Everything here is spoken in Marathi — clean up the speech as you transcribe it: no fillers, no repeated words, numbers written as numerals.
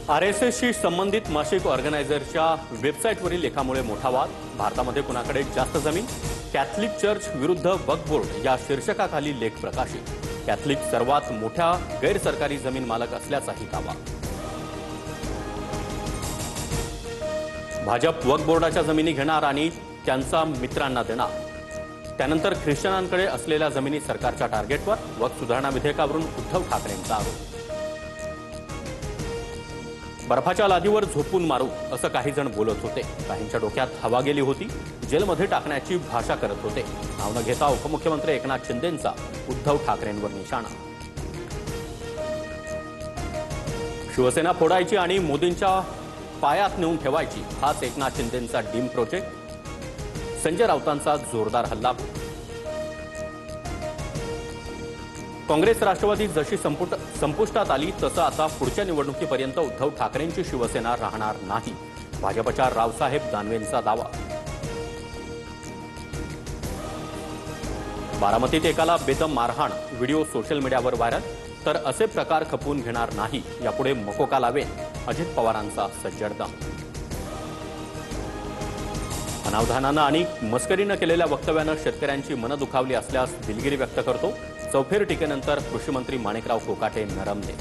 आरएसएसशी संबंधित मासिक ऑर्गनायझरच्या वेबसाईटवरील लेखामुळे मोठा वाद। भारतामध्ये कुणाकडे जास्त जमीन? कॅथलिक चर्च विरुद्ध वक्फ बोर्ड या शीर्षकाखाली लेख प्रकाशित। कॅथलिक सर्वात मोठ्या गैरसरकारी जमीन मालक असल्याचाही दावा। भाजप वक्फ बोर्डाच्या जमिनी घेणार आणि त्यांचा मित्रांना देणार। त्यानंतर ख्रिश्चनांकडे असलेल्या जमिनी सरकारच्या टार्गेटवर। वक्फ सुधारणा विधेयकावरून उद्धव ठाकरेंचा आरोप। बर्फाच्या लादीवर झोपून मारू असं काही जण बोलत होते। काहींच्या डोक्यात हवा गेली होती। जेलमध्ये टाकण्याची भाषा करत होते। नाव न घेता उपमुख्यमंत्री एकनाथ शिंदेंचा उद्धव ठाकरेंवर निशाणा। शिवसेना फोडायची आणि मोदींच्या पायात नेऊन ठेवायची, हाच एकनाथ शिंदेंचा डीम प्रोजेक्ट। संजय राऊतांचा जोरदार हल्ला। काँग्रेस राष्ट्रवादी जशी संपुष्टात आली तसं आता पुढच्या निवडणुकीपर्यंत उद्धव ठाकरेंची शिवसेना राहणार नाही, भाजपच्या रावसाहेब दानवेंचा दावा। बारामतीत एकाला बेदम मारहाण, व्हिडिओ सोशल मीडियावर व्हायरल। तर असे प्रकार खपवून घेणार नाही, यापुढे मकोका लावेल, अजित पवारांचा सज्जड दम। अनावधानानं आणि मस्करीनं केलेल्या वक्तव्यानं शेतकऱ्यांची मनं दुखावली असल्यास दिलगिरी व्यक्त करतो। चौफेर टीकेनंतर कृषी मंत्री माणिकराव कोकाटे नरमले।